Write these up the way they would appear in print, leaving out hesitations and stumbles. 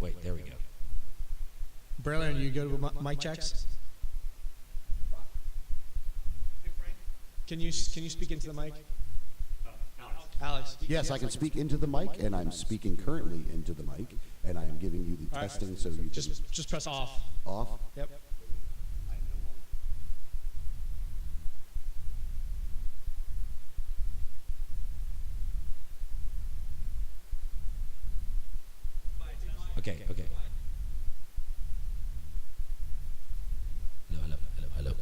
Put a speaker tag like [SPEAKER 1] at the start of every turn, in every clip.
[SPEAKER 1] Wait, there we go.
[SPEAKER 2] Braylon, you go to mic checks? Can you speak into the mic? Alex.
[SPEAKER 3] Yes, I can speak into the mic, and I'm speaking currently into the mic, and I am giving you the testing so you
[SPEAKER 2] just press off.
[SPEAKER 3] off.
[SPEAKER 2] Yep.
[SPEAKER 1] Okay. Hello.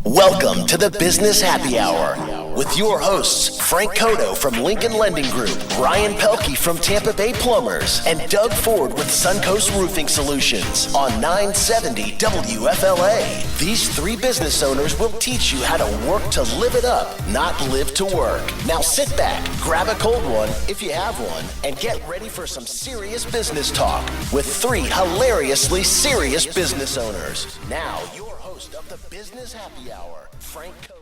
[SPEAKER 4] Welcome to the Business Happy Hour with your hosts, Frank Cotto from Lincoln Lending Group, Ryan Pelkey from Tampa Bay Plumbers, and Doug Ford with Suncoast Roofing Solutions on 970 WFLA. These three business owners will teach you how to work to live it up, not live to work. Now sit back, grab a cold one if you have one, and get ready for some serious business talk with three hilariously serious business owners. Now, your host of the Business Happy Hour, Frank Cotto.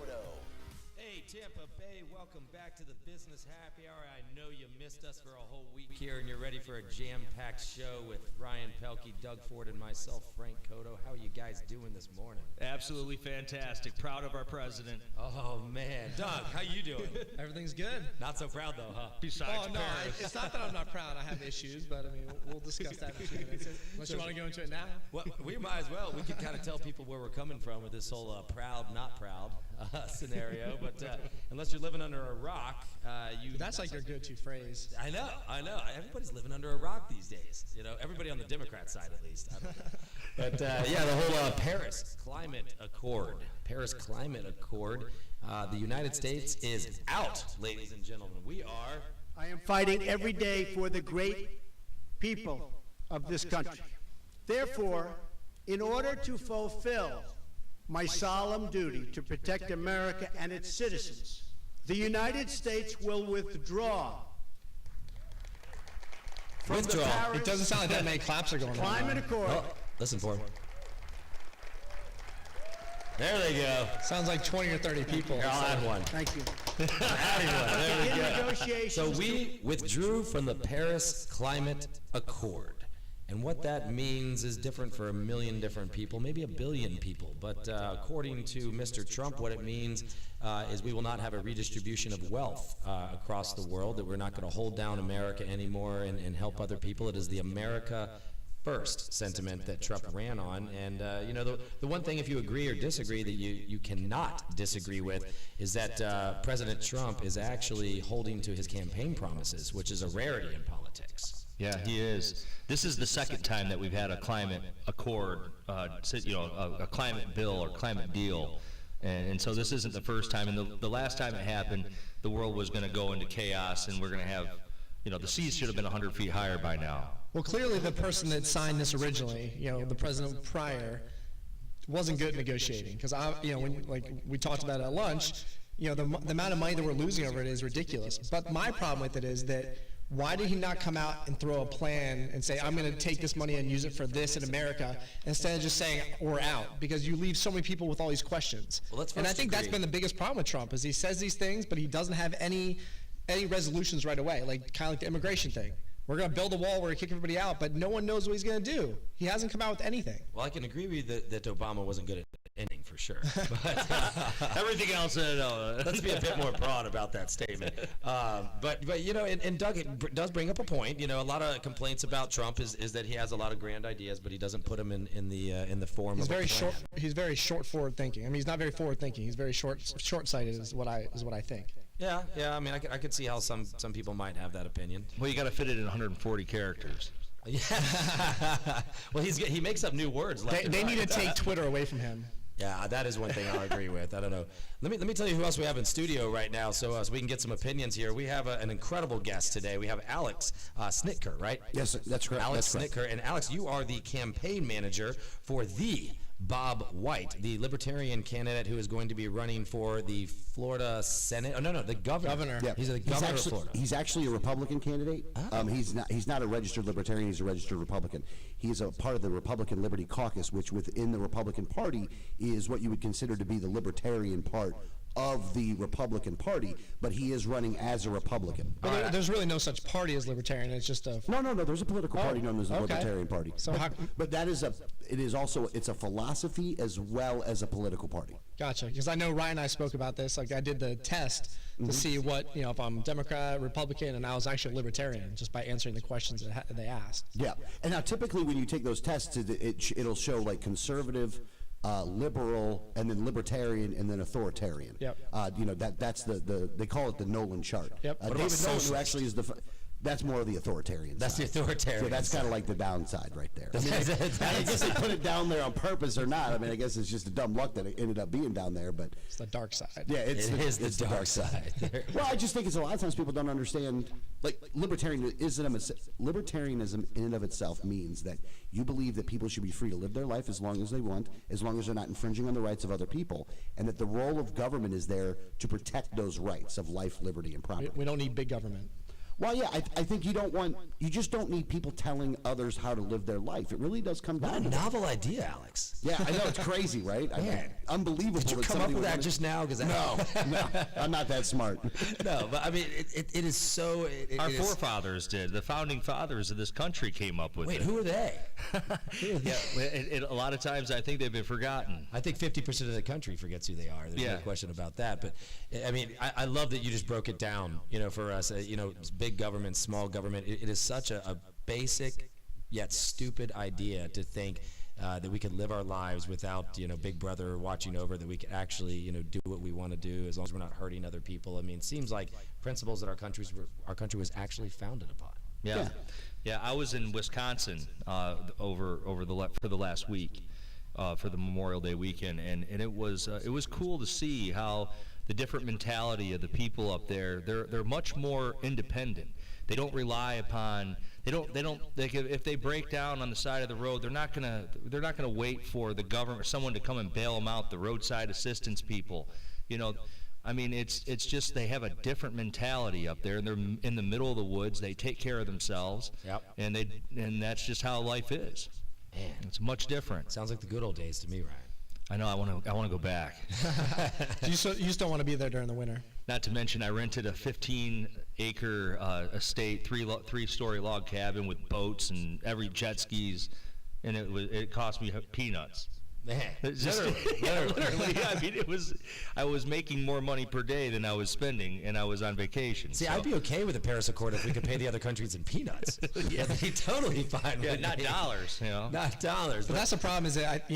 [SPEAKER 1] Hey, Tampa Bay, welcome back to the Business Happy Hour. I know you missed us for a whole week here, and you're ready for a jam-packed show with Ryan Pelkey, Doug Ford, and myself, Frank Cotto. How are you guys doing this morning?
[SPEAKER 5] Absolutely fantastic. Proud of our president.
[SPEAKER 1] Oh, man. Doug, how you doing?
[SPEAKER 2] Everything's good.
[SPEAKER 1] Not so proud, though, huh?
[SPEAKER 5] Besides
[SPEAKER 2] No,
[SPEAKER 5] Paris.
[SPEAKER 2] it's not that I'm not proud. I have issues, but I mean, we'll discuss that in a few minutes. Unless you want to go into it now.
[SPEAKER 1] Well, we might as well. We can kind of tell people where we're coming from with this whole proud, not proud scenario. But unless you're living under a rock,
[SPEAKER 2] That's like your go-to phrase.
[SPEAKER 1] I know. Everybody's living under a rock these days. You know, everybody on the Democrat side, at least. I don't know. But yeah, the whole Paris Climate Accord. The United States is out, ladies and gentlemen. We are.
[SPEAKER 6] I am fighting every day for the great people of this country. Therefore, in order to fulfill my solemn duty to protect America and its citizens, the United States will withdraw from the Paris
[SPEAKER 2] It doesn't sound like that many claps are going on.
[SPEAKER 6] Climate Accord.
[SPEAKER 1] Oh, listen for him. There they go.
[SPEAKER 2] Sounds like 20 or 30 people.
[SPEAKER 1] Here, I'll add one.
[SPEAKER 6] Thank you.
[SPEAKER 1] There we
[SPEAKER 6] In
[SPEAKER 1] go.
[SPEAKER 6] negotiations,
[SPEAKER 1] So we withdrew from the Paris Climate Accord. And what that means is different for a million different people, maybe a billion people. But according to Mr. Trump, what it means is we will not have a redistribution of wealth across the world, that we're not going to hold down America anymore and help other people. It is the America First sentiment that Trump ran on. And, you know, the one thing, if you agree or disagree, that you cannot disagree with is that President Trump is actually holding to his campaign promises, which is a rarity in politics.
[SPEAKER 5] Yeah, he is. This is the second time that we've had a climate accord, a climate bill or climate deal. And so this isn't the first time. And the last time it happened, the world was going to go into chaos, and we're going to have, the seas should have been 100 feet higher by now.
[SPEAKER 2] Well, clearly the person that signed this originally, the president prior, wasn't good at negotiating. Because when we talked about it at lunch, the amount of money that we're losing over it is ridiculous. But my problem with it is that why did he not come out and throw a plan and say, I'm going to take this money and use it for this in America, instead of just saying, we're out? Because you leave so many people with all these questions.
[SPEAKER 1] Well,
[SPEAKER 2] and I think that's been the biggest problem with Trump, is he says these things, but he doesn't have any resolutions right away, kind of like the immigration thing. We're going to build a wall, we're going to kick everybody out, but no one knows what he's going to do. He hasn't come out with anything.
[SPEAKER 1] Well, I can agree with you that Obama wasn't good at ending, for sure. But
[SPEAKER 5] Everything else, no.
[SPEAKER 1] let's be a bit more broad about that statement. But and Doug does bring up a point. A lot of complaints about Trump is that he has a lot of grand ideas, but he doesn't put them in the form of a plan.
[SPEAKER 2] He's very short forward thinking. I mean, he's not very forward thinking. He's very short-sighted is what I think.
[SPEAKER 1] Yeah. I mean, I could see how some people might have that opinion.
[SPEAKER 5] Well, you got to fit it in 140 characters.
[SPEAKER 1] Yeah. Well, he makes up new words.
[SPEAKER 2] They need to take Twitter away from him.
[SPEAKER 1] Yeah, that is one thing I'll agree with. I don't know. Let me tell you who else we have in studio right now, so we can get some opinions here. We have an incredible guest today. We have Alex Snitker, right?
[SPEAKER 3] Yes, that's correct.
[SPEAKER 1] Alex
[SPEAKER 3] That's correct.
[SPEAKER 1] Snitker, and Alex, you are the campaign manager for the Bob White, the Libertarian candidate who is going to be running for the Florida Senate. Oh no, the governor.
[SPEAKER 3] Yeah.
[SPEAKER 1] He's the governor
[SPEAKER 3] actually,
[SPEAKER 1] of Florida.
[SPEAKER 3] He's actually a Republican candidate. He's not a registered Libertarian. He's a registered Republican. He is a part of the Republican Liberty Caucus, which within the Republican Party is what you would consider to be the Libertarian part of the Republican Party, but he is running as a Republican.
[SPEAKER 2] But there's really no such party as libertarian. It's just a
[SPEAKER 3] No. There's a political party known as the
[SPEAKER 2] okay.
[SPEAKER 3] Libertarian Party.
[SPEAKER 2] So
[SPEAKER 3] but that is it's a philosophy as well as a political party.
[SPEAKER 2] Gotcha. Because I know Ryan and I spoke about this. Like I did the test to see what if I'm Democrat, Republican, and I was actually libertarian just by answering the questions that they asked.
[SPEAKER 3] Yeah, and now typically when you take those tests, it'll show like conservative, liberal, and then libertarian, and then authoritarian.
[SPEAKER 2] Yep.
[SPEAKER 3] That's they call it the Nolan chart.
[SPEAKER 2] Yep. What
[SPEAKER 3] David
[SPEAKER 2] about
[SPEAKER 3] Nolan, who
[SPEAKER 1] socialist?
[SPEAKER 3] actually is that's more of the authoritarian.
[SPEAKER 1] That's the
[SPEAKER 3] side.
[SPEAKER 1] authoritarian
[SPEAKER 3] So that's kind
[SPEAKER 1] side.
[SPEAKER 3] of like the downside right there. I guess they put it down there on purpose or not. I mean, I guess it's just a dumb luck that it ended up being down there. But
[SPEAKER 2] It's the dark side.
[SPEAKER 3] yeah, it's
[SPEAKER 1] the dark side.
[SPEAKER 3] Well, I just think it's a lot of times people don't understand, like libertarianism in and of itself means that you believe that people should be free to live their life as long as they want, as long as they're not infringing on the rights of other people, and that the role of government is there to protect those rights of life, liberty, and property.
[SPEAKER 2] We don't need big government.
[SPEAKER 3] Well, yeah, I think you just don't need people telling others how to live their life. It really does come
[SPEAKER 1] What
[SPEAKER 3] down
[SPEAKER 1] a
[SPEAKER 3] to that.
[SPEAKER 1] novel idea, Alex.
[SPEAKER 3] Yeah, I know, it's crazy, right?
[SPEAKER 1] Man.
[SPEAKER 3] Unbelievable.
[SPEAKER 1] Did you
[SPEAKER 3] that
[SPEAKER 1] come up
[SPEAKER 3] somebody
[SPEAKER 1] with
[SPEAKER 3] would
[SPEAKER 1] that
[SPEAKER 3] wanna-
[SPEAKER 1] just now?
[SPEAKER 3] No, I'm not that smart.
[SPEAKER 1] No, but I mean, it is so.
[SPEAKER 5] Our forefathers did. The founding fathers of this country came up with
[SPEAKER 1] Wait,
[SPEAKER 5] it.
[SPEAKER 1] who are they?
[SPEAKER 5] Yeah, a lot of times I think they've been forgotten.
[SPEAKER 1] I think 50% of the country forgets who they are. There's no question about that. But I mean, I love that you just broke it down. For us, big government, small government. It is such a basic yet stupid idea to think that we could live our lives without Big Brother watching over. That we could actually do what we want to do as long as we're not hurting other people. I mean, it seems like principles that our country was actually founded upon.
[SPEAKER 5] Yeah. I was in Wisconsin for the last week for the Memorial Day weekend, and it was cool to see how the different mentality of the people up there. They're much more independent. They don't rely upon. If they break down on the side of the road, they're not gonna wait for the government or someone to come and bail them out. The roadside assistance people, I mean, it's just they have a different mentality up there, and they're in the middle of the woods. They take care of themselves, and that's just how life is.
[SPEAKER 1] Man,
[SPEAKER 5] it's much different.
[SPEAKER 1] Sounds like the good old days to me, Ryan.
[SPEAKER 5] I know. I want to go back.
[SPEAKER 2] You just don't want to be there during the winter.
[SPEAKER 5] Not to mention, I rented a 15-acre estate, three-story log cabin with boats and every jet skis, and it cost me peanuts.
[SPEAKER 1] Man,
[SPEAKER 5] Literally. I mean, I was making more money per day than I was spending, and I was on vacation.
[SPEAKER 1] See,
[SPEAKER 5] so.
[SPEAKER 1] I'd be okay with the Paris Accord if we could pay the other countries in peanuts. Yeah, that'd be totally fine.
[SPEAKER 5] Yeah,
[SPEAKER 1] with
[SPEAKER 5] not
[SPEAKER 1] me.
[SPEAKER 5] dollars.
[SPEAKER 1] Not dollars.
[SPEAKER 2] But that's the problem is that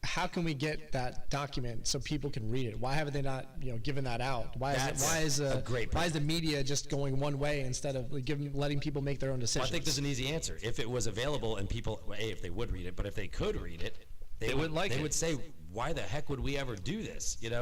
[SPEAKER 2] how can we get that document so people can read it? Why haven't they not given that out? Why is
[SPEAKER 1] a great
[SPEAKER 2] why is the media just going one way instead of letting people make their own decisions?
[SPEAKER 1] Well, I think there's an easy answer. If it was available and people, if they would read it, but if they could read it, they wouldn't like it. They would say, why the heck would we ever do this? And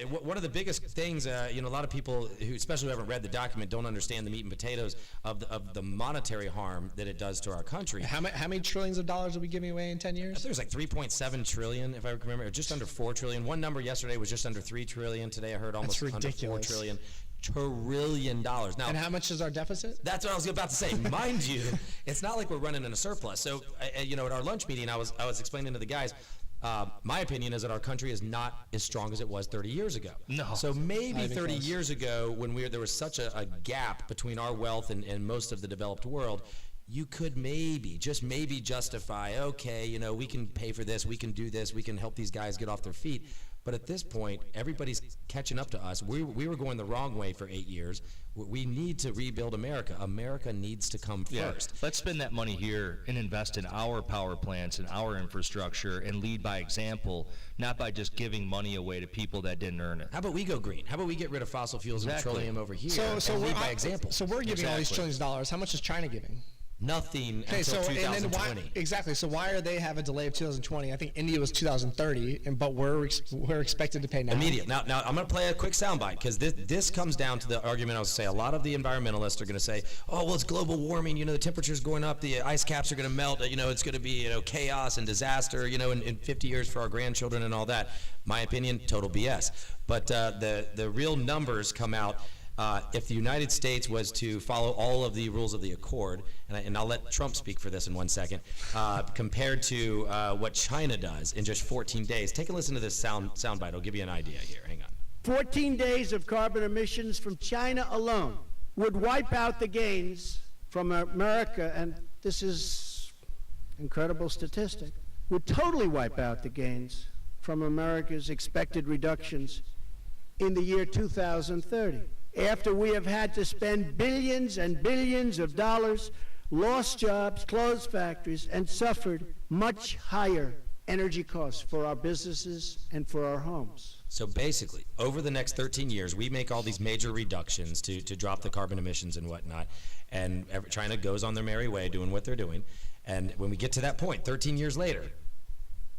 [SPEAKER 1] one of the biggest things, a lot of people who, especially who haven't read the document, don't understand the meat and potatoes of the monetary harm that it does to our country.
[SPEAKER 2] How many trillions of dollars are we giving away in 10 years?
[SPEAKER 1] I think it was like 3.7 trillion, if I remember, or just under 4 trillion. One number yesterday was just under 3 trillion. Today I heard almost under 4 trillion. Trillion dollars. Now,
[SPEAKER 2] and how much is our deficit?
[SPEAKER 1] That's what I was about to say. Mind you, it's not like we're running in a surplus. So, at our lunch meeting, I was explaining to the guys. My opinion is that our country is not as strong as it was 30 years ago.
[SPEAKER 5] No.
[SPEAKER 1] So maybe 30 years ago, when there was such a gap between our wealth and most of the developed world, you could just maybe justify, okay, we can pay for this, we can do this, we can help these guys get off their feet. But at this point, everybody's catching up to us. We were going the wrong way for 8 years. We need to rebuild America. America needs to come first.
[SPEAKER 5] Let's spend that money here and invest in our power plants and our infrastructure and lead by example, not by just giving money away to people that didn't earn it.
[SPEAKER 1] How about we go green? How about we get rid of fossil fuels and petroleum over here
[SPEAKER 2] So
[SPEAKER 1] and lead by example?
[SPEAKER 2] So we're giving all these trillions of dollars. How much is China giving?
[SPEAKER 1] Nothing
[SPEAKER 2] Okay,
[SPEAKER 1] until
[SPEAKER 2] so and then
[SPEAKER 1] 2020.
[SPEAKER 2] why exactly? So why are they have a delay of 2020? I think India was 2030, but we're expected to pay now.
[SPEAKER 1] Immediate. Now I'm going to play a quick soundbite because this comes down to the argument I was saying. A lot of the environmentalists are going to say, oh, well, it's global warming. The temperature's going up. The ice caps are going to melt. It's going to be chaos and disaster. In 50 years for our grandchildren and all that. My opinion, total BS. But the real numbers come out. If the United States was to follow all of the rules of the Accord, and I'll let Trump speak for this in 1 second, compared to what China does in just 14 days, take a listen to this soundbite. It'll give you an idea here. Hang on.
[SPEAKER 6] 14 days of carbon emissions from China alone would wipe out the gains from America, and this is incredible statistic, would totally wipe out the gains from America's expected reductions in the year 2030. After we have had to spend billions and billions of dollars, lost jobs, closed factories, and suffered much higher energy costs for our businesses and for our homes.
[SPEAKER 1] So basically, over the next 13 years, we make all these major reductions to drop the carbon emissions and whatnot, and China goes on their merry way doing what they're doing. And when we get to that point, 13 years later,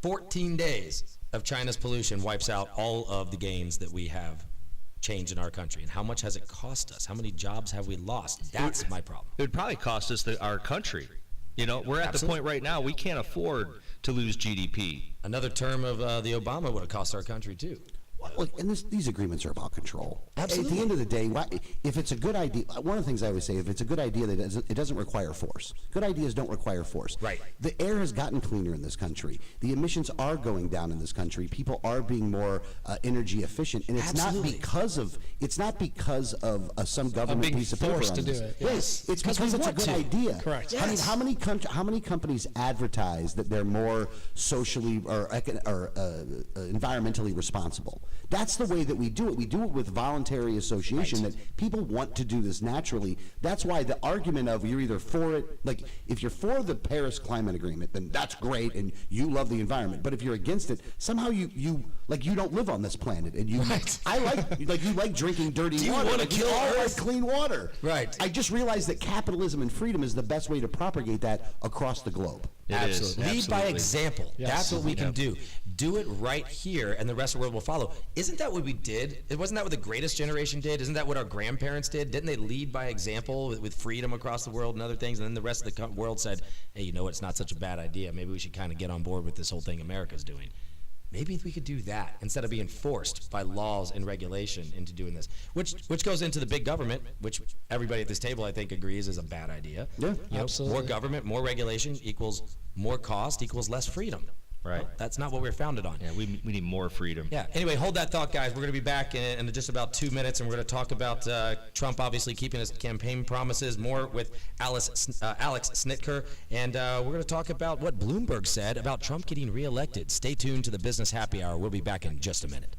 [SPEAKER 1] 14 days of China's pollution wipes out all of the gains that we have change in our country. And how much has it cost us? How many jobs have we lost? That's my problem.
[SPEAKER 5] It would probably cost us our country. We're at the point right now we can't afford to lose GDP.
[SPEAKER 1] Another term of the Obama would have cost our country too.
[SPEAKER 3] Look, and these agreements are about control.
[SPEAKER 1] Absolutely.
[SPEAKER 3] At the end of the day, if it's a good idea, one of the things I always say, if it's a good idea, it doesn't require force. Good ideas don't require force.
[SPEAKER 1] Right.
[SPEAKER 3] The air has gotten cleaner in this country. The emissions are going down in this country. People are being more energy efficient, and it's
[SPEAKER 1] Absolutely.
[SPEAKER 3] not because of some government
[SPEAKER 2] being
[SPEAKER 3] piece of paper
[SPEAKER 2] forced
[SPEAKER 3] on
[SPEAKER 2] to
[SPEAKER 3] this.
[SPEAKER 2] do it.
[SPEAKER 3] Yes, it's because it's a
[SPEAKER 1] want
[SPEAKER 3] good
[SPEAKER 1] to.
[SPEAKER 3] idea.
[SPEAKER 2] Correct.
[SPEAKER 3] I mean,
[SPEAKER 1] Yes.
[SPEAKER 3] how many companies advertise that they're more socially or environmentally responsible? That's the way that we do it. We do it with voluntary association, that people want to do this naturally. That's why the argument of you're either for it, like if you're for the Paris Climate Agreement, then that's great and you love the environment. But if you're against it, somehow you don't live on this planet, and you like drinking dirty
[SPEAKER 1] Do you
[SPEAKER 3] water.
[SPEAKER 1] wanna
[SPEAKER 3] Like,
[SPEAKER 1] kill
[SPEAKER 3] we all
[SPEAKER 1] Earth?
[SPEAKER 3] like clean water.
[SPEAKER 1] Right.
[SPEAKER 3] I just realized that capitalism and freedom is the best way to propagate that across the globe.
[SPEAKER 5] It is,
[SPEAKER 1] Absolutely. Lead by
[SPEAKER 5] absolutely.
[SPEAKER 1] example.
[SPEAKER 2] Yes.
[SPEAKER 1] That's what we can
[SPEAKER 5] Yep.
[SPEAKER 1] do. Do it right here, and the rest of the world will follow. Isn't that what we did? Wasn't that what the greatest generation did? Isn't that what our grandparents did? Didn't they lead by example with freedom across the world and other things? And then the rest of the world said, hey, you know what? It's not such a bad idea. Maybe we should kind of get on board with this whole thing America's doing. Maybe we could do that instead of being forced by laws and regulation into doing this, which goes into the big government, which everybody at this table, I think, agrees is a bad idea.
[SPEAKER 3] Yeah.
[SPEAKER 2] Absolutely.
[SPEAKER 1] More government, more regulation equals more cost equals less freedom.
[SPEAKER 5] Right.
[SPEAKER 1] That's not what we're founded on.
[SPEAKER 5] Yeah, we need more freedom.
[SPEAKER 1] Yeah. Anyway, hold that thought, guys. We're going to be back in just about 2 minutes, and we're going to talk about Trump obviously keeping his campaign promises, more with Alex Snitker, and we're going to talk about what Bloomberg said about Trump getting reelected. Stay tuned to the Business Happy Hour. We'll be back in just a minute.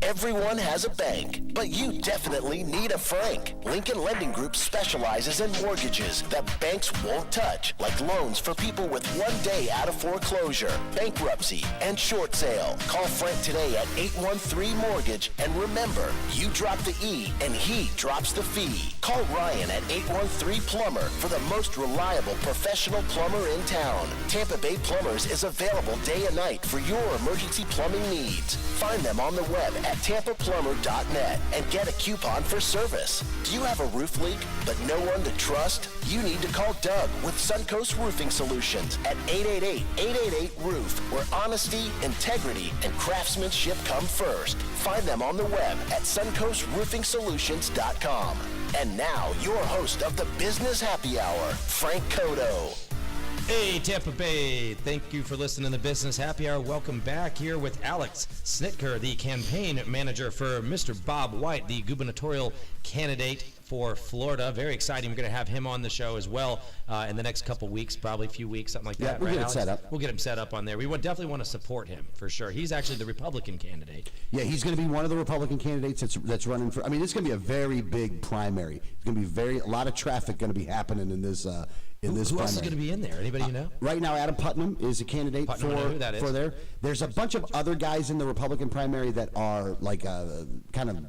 [SPEAKER 4] Everyone has a bank, but you definitely need a Frank. Lincoln Lending Group specializes in mortgages that banks won't touch, like loans for people with 1 day out of foreclosure, bankruptcy, and short sale. Call Frank today at 813-MORTGAGE, and remember, you drop the E and he drops the fee. Call Ryan at 813-PLUMBER for the most reliable professional plumber in town. Tampa Bay Plumbers is available day and night for your emergency plumbing needs. Find them on the web at tampaplumber.net and get a coupon for service. Do you have a roof leak but no one to trust? You need to call Doug with Suncoast Roofing Solutions at 888-888-ROOF, where honesty, integrity, and craftsmanship come first. Find them on the web at suncoastroofingsolutions.com. And now, your host of the Business Happy Hour, Frank Cotto.
[SPEAKER 1] Hey, Tampa Bay. Thank you for listening to Business Happy Hour. Welcome back here with Alex Snitker, the campaign manager for Mr. Bob White, the gubernatorial candidate for Florida. Very exciting. We're going to have him on the show as well in the next couple weeks, probably a few weeks, something like that.
[SPEAKER 3] We'll get
[SPEAKER 1] Alex?
[SPEAKER 3] it set up.
[SPEAKER 1] We'll get him set up on there. We would definitely want to support him for sure. He's actually the Republican candidate.
[SPEAKER 3] Yeah, he's going to be one of the Republican candidates that's running for. I mean, it's going to be a very big primary. It's going to be a lot of traffic going to be happening in this. Who else is going
[SPEAKER 1] to be in there? Anybody you know?
[SPEAKER 3] Right now, Adam Putnam is a candidate
[SPEAKER 1] Putnam, I know who that is.
[SPEAKER 3] for there. There's a bunch of other guys in the Republican primary that are like kind of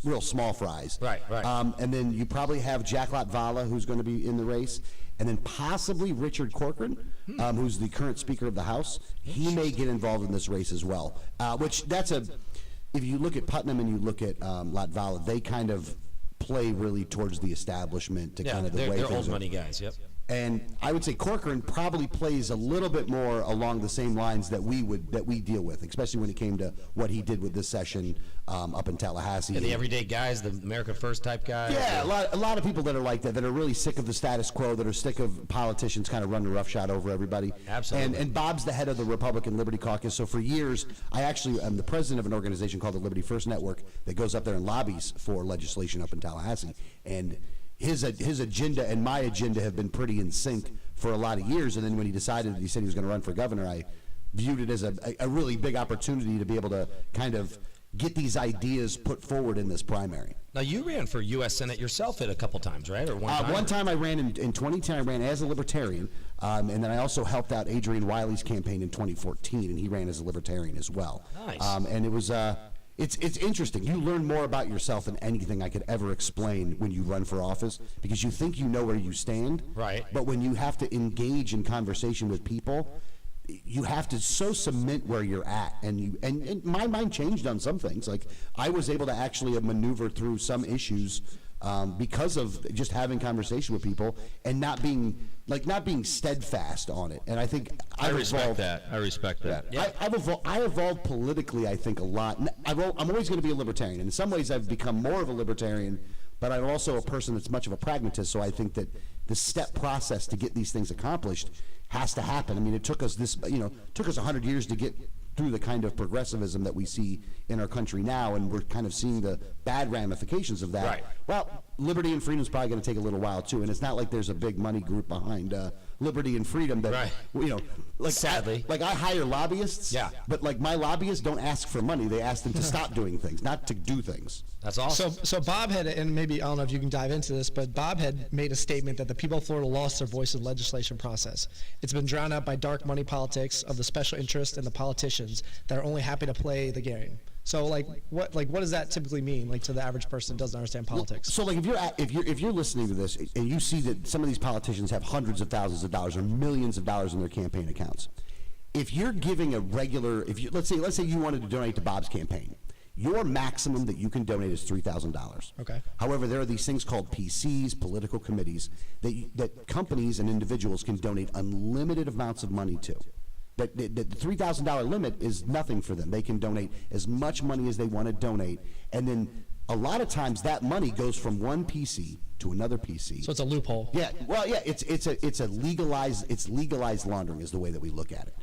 [SPEAKER 3] real small fries.
[SPEAKER 1] Right.
[SPEAKER 3] And then you probably have Jack Latvala, who's going to be in the race, and then possibly Richard Corcoran, who's the current Speaker of the House. He may get involved in this race as well. If you look at Putnam and you look at Latvala, they kind of play really towards the establishment to kind of the way
[SPEAKER 1] they're
[SPEAKER 3] things
[SPEAKER 1] old
[SPEAKER 3] are.
[SPEAKER 1] money guys. Yep.
[SPEAKER 3] And I would say Corcoran probably plays a little bit more along the same lines that we deal with, especially when it came to what he did with this session up in Tallahassee.
[SPEAKER 1] And the everyday guys, the America First type guys.
[SPEAKER 3] Yeah, a lot of people that are like that are really sick of the status quo, that are sick of politicians kind of running roughshod over everybody.
[SPEAKER 1] Absolutely.
[SPEAKER 3] And Bob's the head of the Republican Liberty Caucus, so for years, I actually am the president of an organization called the Liberty First Network that goes up there and lobbies for legislation up in Tallahassee. And his agenda and my agenda have been pretty in sync for a lot of years, and then when he decided that he said he was going to run for governor, I viewed it as a really big opportunity to be able to kind of get these ideas put forward in this primary.
[SPEAKER 1] Now, you ran for U.S. Senate yourself at a couple times, right? Or one time?
[SPEAKER 3] One time I ran in 2010, I ran as a libertarian, and then I also helped out Adrian Wiley's campaign in 2014, and he ran as a libertarian as well.
[SPEAKER 1] Nice.
[SPEAKER 3] And it was... It's interesting. You learn more about yourself than anything I could ever explain when you run for office, because you think you know where you stand.
[SPEAKER 1] Right.
[SPEAKER 3] But when you have to engage in conversation with people, you have to so cement where you're at. And my mind changed on some things. Like, I was able to actually maneuver through some issues because of just having conversation with people and not being steadfast on it. And I think
[SPEAKER 5] I respect that.
[SPEAKER 3] Yeah. I evolved politically, I think, a lot. I'm always going to be a libertarian. In some ways, I've become more of a libertarian, but I'm also a person that's much of a pragmatist. So I think that the step process to get these things accomplished has to happen. I mean, it took us 100 years to get through the kind of progressivism that we see in our country now, and we're kind of seeing the bad ramifications of that.
[SPEAKER 1] Right.
[SPEAKER 3] Well, liberty and freedom is probably going to take a little while too, and it's not like there's a big money group behind liberty and freedom that, like,
[SPEAKER 1] sadly,
[SPEAKER 3] I hire lobbyists.
[SPEAKER 1] Yeah.
[SPEAKER 3] But like, my lobbyists don't ask for money; they ask them to stop doing things, not to do things.
[SPEAKER 1] That's awesome.
[SPEAKER 2] So Bob had, and maybe I don't know if you can dive into this, but Bob had made a statement that the people of Florida lost their voice in the legislation process. It's been drowned out by dark money politics of the special interest and the politicians that are only happy to play the game. So what does that typically mean, like, to the average person who doesn't understand politics?
[SPEAKER 3] So like, if you're listening to this and you see that some of these politicians have hundreds of thousands of dollars or millions of dollars in their campaign accounts, if you're giving let's say you wanted to donate to Bob's campaign, your maximum that you can donate is $3,000.
[SPEAKER 2] Okay.
[SPEAKER 3] However, there are these things called PCs, political committees, that companies and individuals can donate unlimited amounts of money to. But the $3,000 limit is nothing for them. They can donate as much money as they want to donate, and then a lot of times that money goes from one PC to another PC.
[SPEAKER 2] So it's a loophole.
[SPEAKER 3] Yeah. Well, yeah. It's legalized laundering is the way that we look at it.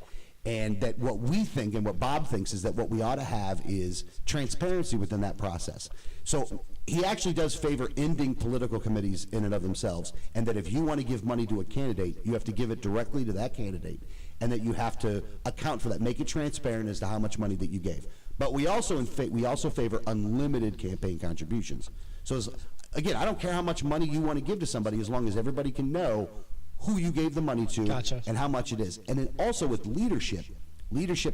[SPEAKER 3] And that what we think and what Bob thinks is that what we ought to have is transparency within that process. So he actually does favor ending political committees in and of themselves, and that if you want to give money to a candidate, you have to give it directly to that candidate, and that you have to account for that, make it transparent as to how much money that you gave. But we also favor unlimited campaign contributions. So again, I don't care how much money you want to give to somebody as long as everybody can know who you gave the money to
[SPEAKER 2] Gotcha.
[SPEAKER 3] and how much it is. And then also with leadership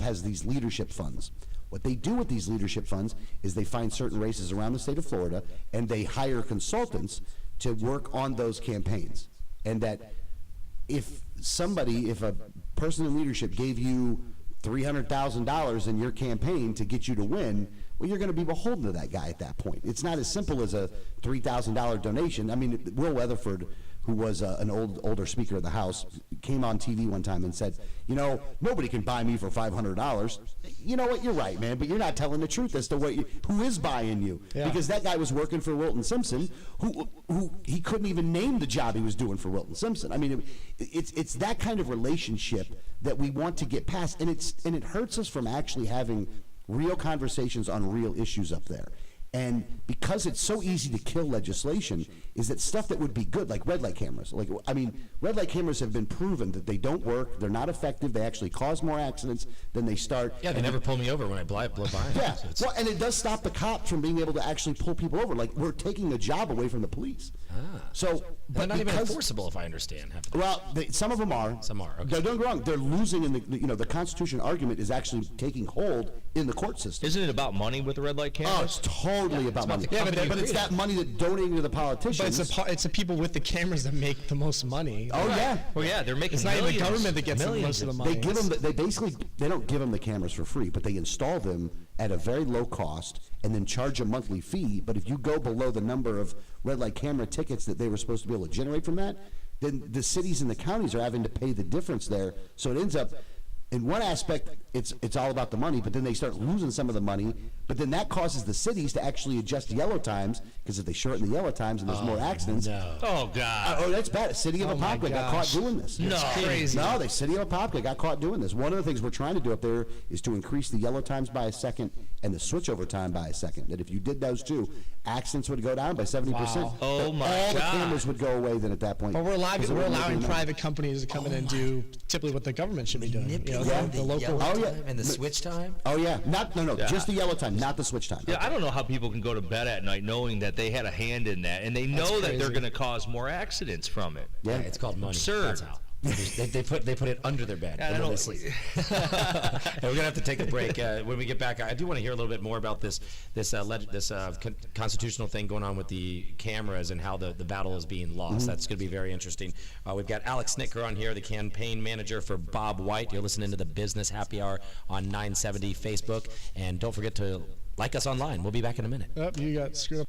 [SPEAKER 3] has these leadership funds. What they do with these leadership funds is they find certain races around the state of Florida and they hire consultants to work on those campaigns. And that if a person in leadership gave you $300,000 in your campaign to get you to win, well, you're going to be beholden to that guy at that point. It's not as simple as a $3,000 donation. I mean, Will Weatherford, who was an older Speaker of the House, came on TV one time and said, nobody can buy me for $500. You know what? You're right, man, but you're not telling the truth as to who is buying you.
[SPEAKER 2] Yeah.
[SPEAKER 3] Because that guy was working for Wilton Simpson, who he couldn't even name the job he was doing for Wilton Simpson. I mean, it's that kind of relationship that we want to get past, and it hurts us from actually having real conversations on real issues up there. And because it's so easy to kill legislation, is that stuff that would be good, like red light cameras. Red light cameras have been proven that they don't work, they're not effective, they actually cause more accidents than they start.
[SPEAKER 1] Yeah, they never pull me over when I blow by.
[SPEAKER 3] Yeah,
[SPEAKER 1] So
[SPEAKER 3] and it does stop the cops from being able to actually pull people over. Like, we're taking a job away from the police. So,
[SPEAKER 1] they're not even enforceable, if I understand.
[SPEAKER 3] Well, some of them are.
[SPEAKER 1] Some are, okay.
[SPEAKER 3] Don't get wrong. They're losing in the Constitution argument is actually taking hold in the court system.
[SPEAKER 5] Isn't it about money with the red light cameras?
[SPEAKER 3] Oh, it's totally about money.
[SPEAKER 1] the company
[SPEAKER 3] but it's that money that donating to the
[SPEAKER 2] But
[SPEAKER 3] politicians.
[SPEAKER 2] it's the people with the cameras that make the most money.
[SPEAKER 3] Oh yeah.
[SPEAKER 5] Well, yeah, they're making
[SPEAKER 2] It's not even the
[SPEAKER 5] millions.
[SPEAKER 2] government that gets the
[SPEAKER 5] Millions
[SPEAKER 2] most of the
[SPEAKER 5] of-
[SPEAKER 2] money.
[SPEAKER 3] They give them. They don't give them the cameras for free, but they install them at a very low cost and then charge a monthly fee. But if you go below the number of red light camera tickets that they were supposed to be able to generate from that, then the cities and the counties are having to pay the difference there. So it ends up, in one aspect, it's all about the money, but then they start losing some of the money. But then that causes the cities to actually adjust yellow times, because if they shorten the yellow times and there's more accidents.
[SPEAKER 5] Oh, God.
[SPEAKER 3] Oh, that's bad. City of
[SPEAKER 2] Oh, my
[SPEAKER 3] Apopka got caught
[SPEAKER 2] gosh.
[SPEAKER 3] doing this.
[SPEAKER 5] No.
[SPEAKER 2] Crazy.
[SPEAKER 3] No, the City of Apopka got caught doing this. One of the things we're trying to do up there is to increase the yellow times by a second and the switchover time by a second. That if you did those two, accidents would go down by 70%.
[SPEAKER 2] Wow.
[SPEAKER 5] Oh, my
[SPEAKER 3] All the
[SPEAKER 5] God.
[SPEAKER 3] cameras would go away then at that point.
[SPEAKER 2] But we're allowing
[SPEAKER 3] 'Cause it wouldn't
[SPEAKER 2] allowing
[SPEAKER 3] be
[SPEAKER 2] private companies to come in and do typically what the government should be doing.
[SPEAKER 1] Manipulate
[SPEAKER 2] The local.
[SPEAKER 1] yellow
[SPEAKER 3] Oh, yeah.
[SPEAKER 1] time and the switch time.
[SPEAKER 3] Oh yeah, just the yellow time, not the switch time.
[SPEAKER 5] Yeah, I don't know how people can go to bed at night knowing that they had a hand in that, and they know that they're
[SPEAKER 2] crazy.
[SPEAKER 5] going to cause more accidents from it.
[SPEAKER 3] Yeah.
[SPEAKER 1] It's called money.
[SPEAKER 5] Absurd.
[SPEAKER 1] That's how. They put it under their bed.
[SPEAKER 5] I
[SPEAKER 1] when
[SPEAKER 5] don't-
[SPEAKER 1] they sleep. And we're gonna have to take a break. When we get back, I do want to hear a little bit more about this constitutional thing going on with the cameras and how the battle is being lost. That's going to be very interesting. We've got Alex Snicker on here, the campaign manager for Bob White. You're listening to the Business Happy Hour on 970 Facebook, and don't forget to like us online. We'll be back in a minute.
[SPEAKER 2] Oh, you got screwed up.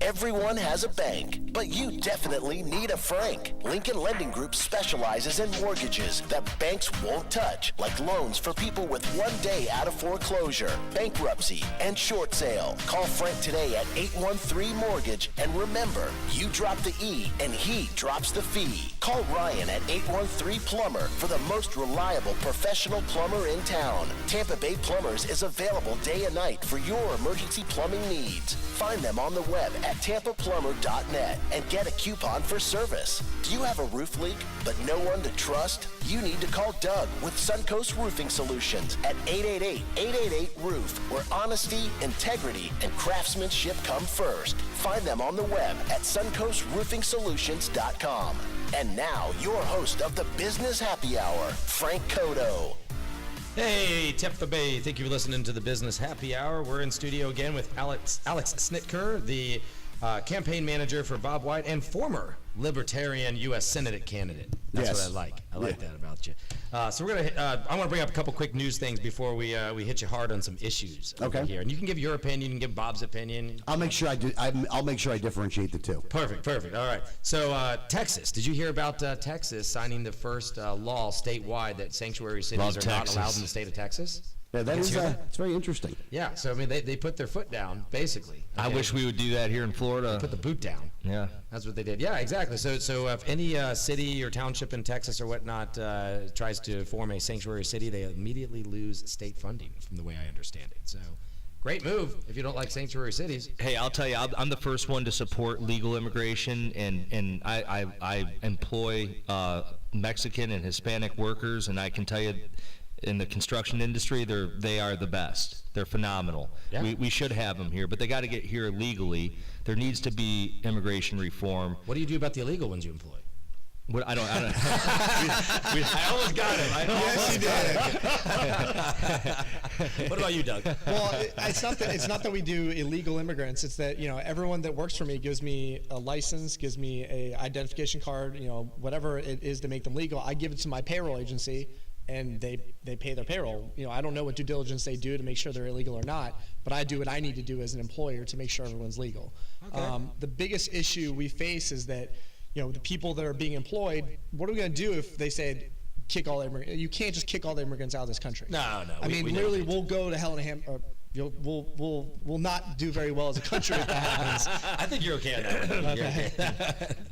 [SPEAKER 4] Everyone has a bank, but you definitely need a Frank. Lincoln Lending Group specializes in mortgages that banks won't touch, like loans for people with 1 day out of foreclosure, bankruptcy, and short sale. Call Frank today at 813-MORTGAGE, and remember, you drop the E and he drops the fee. Call Ryan at 813-PLUMBER for the most reliable professional plumber in town. Tampa Bay Plumbers is available day and night for your emergency plumbing needs. Find them on the web at tampaplumber.net and get a coupon for service. Do you have a roof leak but no one to trust? You need to call Doug with Suncoast Roofing Solutions at 888-888-ROOF, where honesty, integrity, and craftsmanship come first. Find them on the web at suncoastroofingsolutions.com. And now, your host of the Business Happy Hour, Frank Cotto.
[SPEAKER 1] Hey, Tampa Bay, thank you for listening to the Business Happy Hour. We're in studio again with Alex Snitker, the campaign manager for Bob White and former Libertarian U.S. Senate candidate. That's
[SPEAKER 3] Yes.
[SPEAKER 1] what I like. I like that about you. So we're gonna. I want to bring up a couple quick news things before we hit you hard on some issues over
[SPEAKER 3] Okay.
[SPEAKER 1] here. And you can give your opinion. You can give Bob's opinion.
[SPEAKER 3] I'll make sure I'll make sure I differentiate the two.
[SPEAKER 1] Perfect. All right. So Texas. Did you hear about Texas signing the first law statewide that sanctuary cities
[SPEAKER 5] Love
[SPEAKER 1] are not
[SPEAKER 5] Texas.
[SPEAKER 1] allowed in the state of Texas?
[SPEAKER 3] Yeah, that
[SPEAKER 1] Did
[SPEAKER 3] is
[SPEAKER 1] you hear that?
[SPEAKER 3] it's very interesting.
[SPEAKER 1] Yeah. So I mean, they put their foot down basically.
[SPEAKER 5] I
[SPEAKER 1] Okay?
[SPEAKER 5] wish we would do that here in Florida.
[SPEAKER 1] Put the boot down.
[SPEAKER 5] Yeah.
[SPEAKER 1] That's what they did. Yeah, exactly. So if any city or township in Texas or whatnot tries to form a sanctuary city, they immediately lose state funding, from the way I understand it. So, great move if you don't like sanctuary cities.
[SPEAKER 5] Hey, I'll tell you, I'm the first one to support legal immigration, and I employ Mexican and Hispanic workers, and I can tell you, in the construction industry, they are the best. They're phenomenal.
[SPEAKER 1] Yeah.
[SPEAKER 5] We should have them here, but they got to get here legally. There needs to be immigration reform.
[SPEAKER 1] What do you do about the illegal ones you employ?
[SPEAKER 5] What, I don't.
[SPEAKER 1] I almost got it. What about you, Doug?
[SPEAKER 2] Well, it's not that we do illegal immigrants. It's that, everyone that works for me gives me a license, gives me a identification card, whatever it is to make them legal. I give it to my payroll agency, and they pay their payroll. I don't know what due diligence they do to make sure they're illegal or not, but I do what I need to do as an employer to make sure everyone's legal.
[SPEAKER 1] Okay.
[SPEAKER 2] The biggest issue we face is that, the people that are being employed, what are we going to do if they said, kick all the immigrants? You can't just kick all the immigrants out of this country.
[SPEAKER 1] No.
[SPEAKER 2] I
[SPEAKER 1] we
[SPEAKER 2] mean,
[SPEAKER 1] don't
[SPEAKER 2] literally,
[SPEAKER 1] need to.
[SPEAKER 2] we'll go to hell in a ham. We'll not do very well as a country if that happens.
[SPEAKER 1] I think you're okay on that one.
[SPEAKER 2] Okay.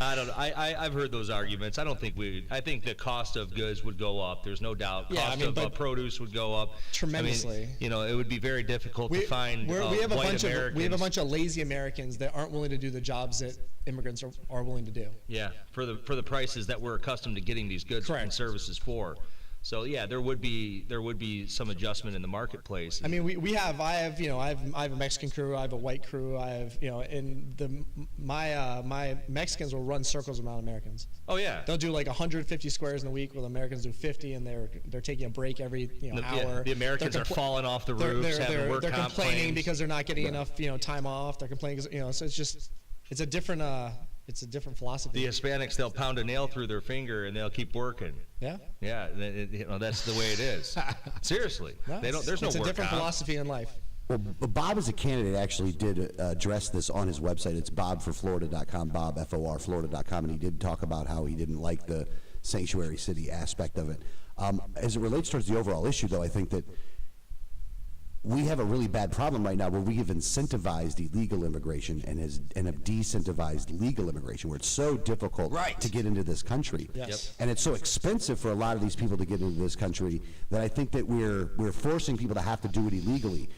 [SPEAKER 5] I don't know. I've heard those arguments. I don't think I think the cost of goods would go up. There's no doubt.
[SPEAKER 2] Yeah,
[SPEAKER 5] Cost
[SPEAKER 2] I mean,
[SPEAKER 5] of
[SPEAKER 2] but
[SPEAKER 5] produce would go up
[SPEAKER 2] tremendously.
[SPEAKER 5] I mean, it would be very difficult to find
[SPEAKER 2] we have a
[SPEAKER 5] white
[SPEAKER 2] bunch
[SPEAKER 5] Americans.
[SPEAKER 2] we have a bunch of lazy Americans that aren't willing to do the jobs that immigrants are willing to do.
[SPEAKER 5] Yeah, for the prices that we're accustomed to getting these goods and
[SPEAKER 2] Correct.
[SPEAKER 5] services for. So yeah, there would be some adjustment in the marketplace.
[SPEAKER 2] I mean, I have a Mexican crew, I have a white crew, I have my Mexicans will run circles around Americans.
[SPEAKER 5] Oh yeah.
[SPEAKER 2] They'll do like 150 squares in a week, while Americans do 50, and they're taking a break every hour.
[SPEAKER 5] The Americans are falling off the roofs, having work
[SPEAKER 2] they're
[SPEAKER 5] comp
[SPEAKER 2] complaining
[SPEAKER 5] claims.
[SPEAKER 2] because they're not getting enough time off. They're complaining because so it's a different philosophy.
[SPEAKER 5] The Hispanics, they'll pound a nail through their finger and they'll keep working.
[SPEAKER 2] Yeah.
[SPEAKER 5] Yeah, that's the way it is. Seriously, there's no
[SPEAKER 2] It's a
[SPEAKER 5] work
[SPEAKER 2] different
[SPEAKER 5] comp.
[SPEAKER 2] philosophy in life.
[SPEAKER 3] Well, Bob as a candidate actually did address this on his website. It's bobforflorida.com, Bob, F-O-R, Florida.com, and he did talk about how he didn't like the sanctuary city aspect of it. As it relates towards the overall issue, though, I think that we have a really bad problem right now where we have incentivized illegal immigration and have decentivized legal immigration, where it's so difficult
[SPEAKER 1] Right.
[SPEAKER 3] to get into this country.
[SPEAKER 2] Yes. Yep.
[SPEAKER 3] And it's so expensive for a lot of these people to get into this country that I think that we're forcing people to have to do it illegally.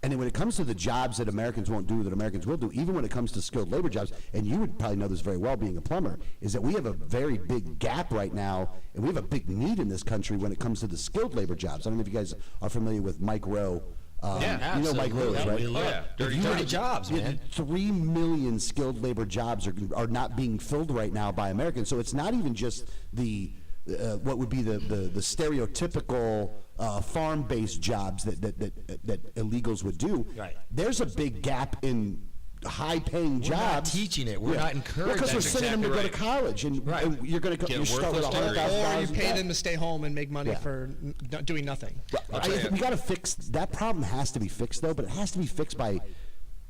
[SPEAKER 3] And then when it comes to the jobs that Americans won't do, that Americans will do, even when it comes to skilled labor jobs, and you would probably know this very well being a plumber, is that we have a very big gap right now, and we have a big need in this country when it comes to the skilled labor jobs. I don't know if you guys are familiar with Mike Rowe.
[SPEAKER 1] Yeah,
[SPEAKER 3] you know Mike Rowe,
[SPEAKER 1] absolutely.
[SPEAKER 3] right?
[SPEAKER 1] We love
[SPEAKER 5] Oh, yeah.
[SPEAKER 3] If you
[SPEAKER 1] dirty
[SPEAKER 3] look-
[SPEAKER 1] jobs, man.
[SPEAKER 3] 3 million skilled labor jobs are not being filled right now by Americans. So it's not even just the what would be the stereotypical farm-based jobs that illegals would do.
[SPEAKER 1] Right.
[SPEAKER 3] There's a big gap in high-paying
[SPEAKER 1] We're not
[SPEAKER 3] jobs.
[SPEAKER 1] teaching it. We're not encouraging
[SPEAKER 3] because we're
[SPEAKER 1] it.
[SPEAKER 3] sending them to go to
[SPEAKER 5] exactly
[SPEAKER 3] college, and,
[SPEAKER 1] Right.
[SPEAKER 3] and you're going to
[SPEAKER 5] Get
[SPEAKER 3] you start with
[SPEAKER 5] worthless degrees.
[SPEAKER 2] Or you
[SPEAKER 3] $100,000
[SPEAKER 2] pay
[SPEAKER 3] debt.
[SPEAKER 2] them to stay home and make money
[SPEAKER 3] Yeah.
[SPEAKER 2] for doing nothing.
[SPEAKER 5] I'll tell you.
[SPEAKER 3] We got to fix that problem. Has to be fixed though, but it has to be fixed by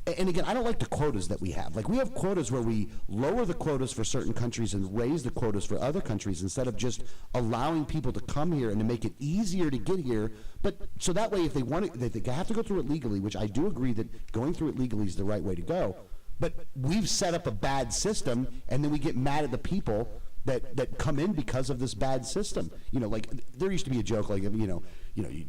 [SPEAKER 3] and again, I don't like the quotas that we have. Like, we have quotas where we lower the quotas for certain countries and raise the quotas for other countries instead of just allowing people to come here and to make it easier to get here. But so that way, if they want it, they have to go through it legally, which I do agree that going through it legally is the right way to go. But we've set up a bad system, and then we get mad at the people that come in because of this bad system. You know, like, there used to be a joke, like, you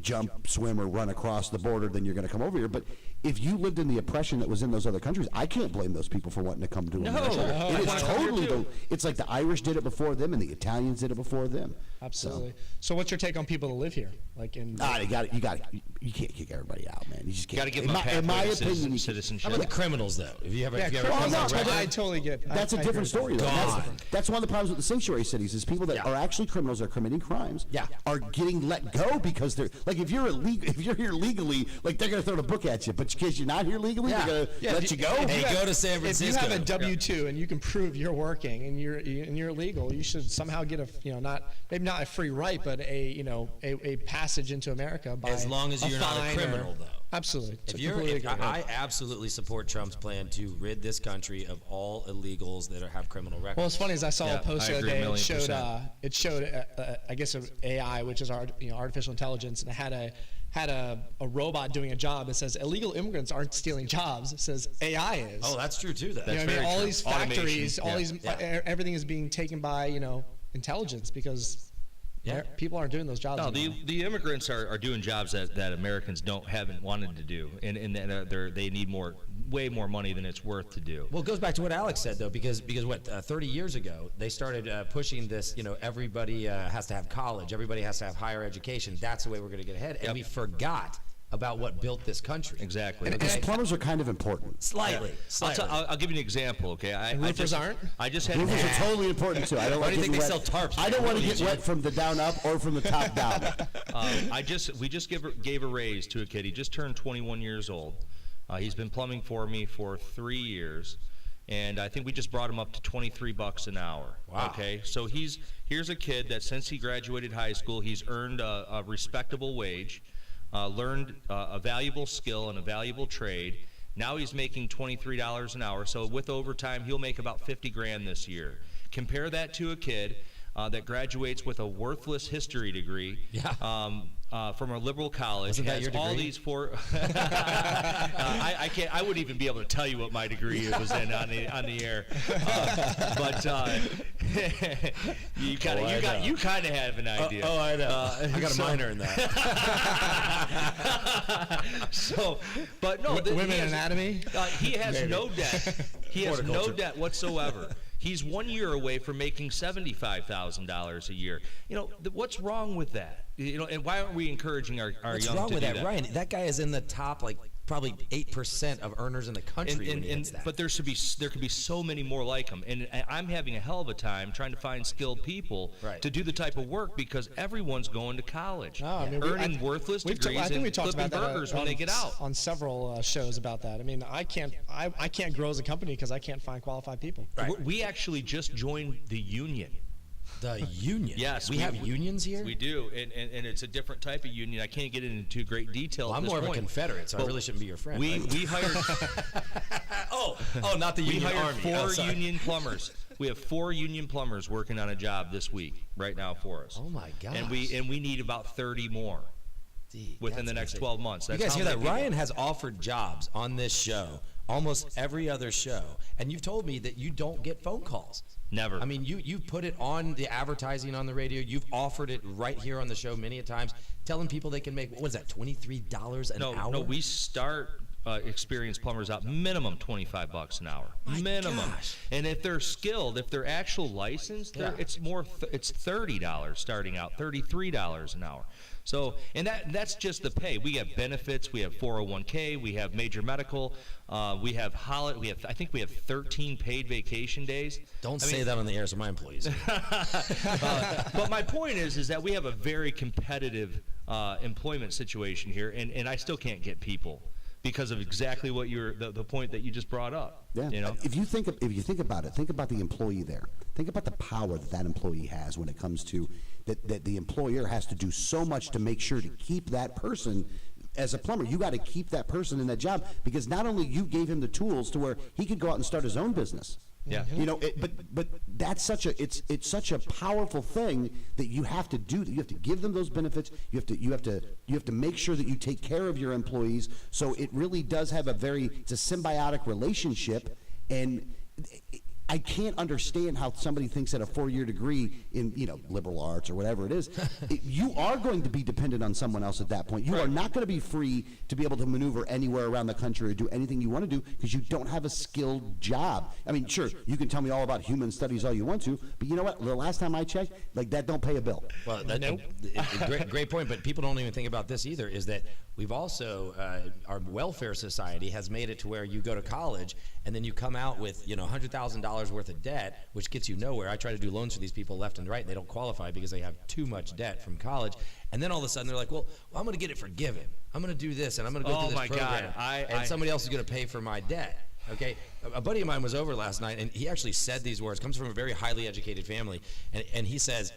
[SPEAKER 3] jump, swim, or run across the border, then you're going to come over here. But if you lived in the oppression that was in those other countries, I can't blame those people for wanting to come to America. It is totally, it's like the Irish did it before them, and the Italians did it before them.
[SPEAKER 2] Absolutely. So what's your take on people that live here? Like in
[SPEAKER 3] You can't kick everybody out, man. You just can't.
[SPEAKER 5] Got to give them a pathway to citizenship.
[SPEAKER 1] How about the criminals, though? If you ever,
[SPEAKER 2] I totally get.
[SPEAKER 3] That's a different story, though. That's one of the problems with the sanctuary cities is people that are actually criminals, are committing crimes, are getting let go because they're like, if you're here legally, like, they're gonna throw the book at you, but because you're not here legally, they're gonna let you go.
[SPEAKER 1] Hey, go to San Francisco.
[SPEAKER 2] If you have a W-2 and you can prove you're working and you're legal, you should somehow get maybe not a free right, but a passage into America by
[SPEAKER 1] as long as you're not a criminal, though.
[SPEAKER 2] Absolutely.
[SPEAKER 1] I absolutely support Trump's plan to rid this country of all illegals that have criminal records.
[SPEAKER 2] Well, it's funny, as I saw a post the other day. It showed I guess AI, which is artificial intelligence, and it had a robot doing a job. It says illegal immigrants aren't stealing jobs. It says AI is.
[SPEAKER 1] Oh, that's true too.
[SPEAKER 2] All these factories, everything is being taken by intelligence because. People aren't doing those jobs.
[SPEAKER 5] No, the immigrants are doing jobs that Americans haven't wanted to do, and they need way more money than it's worth to do.
[SPEAKER 1] Well, it goes back to what Alex said, though, because 30 years ago they started pushing this. Everybody has to have college, everybody has to have higher education. That's the way we're going to get ahead, and we forgot about what built this country.
[SPEAKER 5] Exactly.
[SPEAKER 3] Because plumbers are kind of important.
[SPEAKER 1] Slightly.
[SPEAKER 5] I'll give you an example, okay?
[SPEAKER 2] Roofers aren't?
[SPEAKER 5] Roofers
[SPEAKER 3] are totally important, too. I don't
[SPEAKER 1] Why do you think they
[SPEAKER 3] wet.
[SPEAKER 1] sell tarps?
[SPEAKER 3] I don't want to get wet from the down up or from the top down.
[SPEAKER 5] We just gave a raise to a kid. He just turned 21 years old. He's been plumbing for me for 3 years. And I think we just brought him up to $23 an hour.
[SPEAKER 1] Wow.
[SPEAKER 5] Okay, so here's a kid that since he graduated high school, he's earned a respectable wage. Learned a valuable skill and a valuable trade. Now he's making $23 an hour. So with overtime, he'll make about $50,000 this year. Compare that to a kid that graduates with a worthless history degree from a liberal college.
[SPEAKER 1] Wasn't that your degree?
[SPEAKER 5] All these four. I can't. I wouldn't even be able to tell you what my degree was in on the air. But you kind of have an idea.
[SPEAKER 1] Oh, I know. I got a minor in that.
[SPEAKER 5] But no,
[SPEAKER 2] women anatomy.
[SPEAKER 5] He has no debt. He has no debt whatsoever. He's 1 year away from making $75,000 a year. What's wrong with that? And why aren't we encouraging our young to do that?
[SPEAKER 1] What's wrong with that, Ryan? That guy is in the top, probably 8% of earners in the country.
[SPEAKER 5] But there could be so many more like him. And I'm having a hell of a time trying to find skilled people to do the type of work because everyone's going to college, earning worthless degrees and flipping burgers when they get out.
[SPEAKER 2] On several shows about that. I mean, I can't grow as a company because I can't find qualified people.
[SPEAKER 5] Right. We actually just joined the union.
[SPEAKER 1] The union?
[SPEAKER 5] Yes.
[SPEAKER 1] We have unions here?
[SPEAKER 5] We do, and it's a different type of union. I can't get into great detail at this point.
[SPEAKER 1] I'm more of a Confederate, so I really shouldn't be your friend.
[SPEAKER 5] We hired...
[SPEAKER 1] not the union army.
[SPEAKER 5] We hired 4 union plumbers. We have 4 union plumbers working on a job this week, right now for us.
[SPEAKER 1] Oh, my gosh.
[SPEAKER 5] And we need about 30 more within the next 12 months.
[SPEAKER 1] You guys hear that? Ryan has offered jobs on this show, almost every other show, and you've told me that you don't get phone calls.
[SPEAKER 5] Never.
[SPEAKER 1] I mean, you put it on the advertising on the radio. You've offered it right here on the show many a times, telling people they can make, what is that, $23 an hour?
[SPEAKER 5] No, we start experienced plumbers out minimum $25 an hour. Minimum.
[SPEAKER 1] Gosh.
[SPEAKER 5] And if they're skilled, if they're actual licensed, it's $30 starting out, $33 an hour. So, and that's just the pay. We have benefits. We have 401k. We have major medical. We have I think we have 13 paid vacation days.
[SPEAKER 1] Don't say that on the air, so my employees.
[SPEAKER 5] But my point is that we have a very competitive employment situation here, and I still can't get people because of exactly what the point that you just brought up.
[SPEAKER 3] Yeah. If you think about it, think about the employee there. Think about the power that employee has when it comes to that the employer has to do so much to make sure to keep that person as a plumber, you got to keep that person in that job, because not only you gave him the tools to where he could go out and start his own business.
[SPEAKER 5] Yeah.
[SPEAKER 3] You know, but that's such a it's such a powerful thing that you have to do. You have to give them those benefits. You have to make sure that you take care of your employees. So it really does have it's a symbiotic relationship, and I can't understand how somebody thinks that a 4-year degree in, liberal arts or whatever it is, you are going to be dependent on someone else at that point. You are not going to be free to be able to maneuver anywhere around the country or do anything you want to do, because you don't have a skilled job. I mean, sure, you can tell me all about human studies all you want to, but you know what? The last time I checked, that don't pay a bill.
[SPEAKER 1] Well, great point, but people don't even think about this either, is that we've also, our welfare society has made it to where you go to college and then you come out with, $100,000 worth of debt, which gets you nowhere. I try to do loans for these people left and right, and they don't qualify because they have too much debt from college. And then all of a sudden they're like, well I'm going to get it forgiven. I'm going to do this, and I'm going to go through this program. And somebody else is going to pay for my debt. Okay, a buddy of mine was over last night, and he actually said these words. Comes from a very highly educated family, and he says,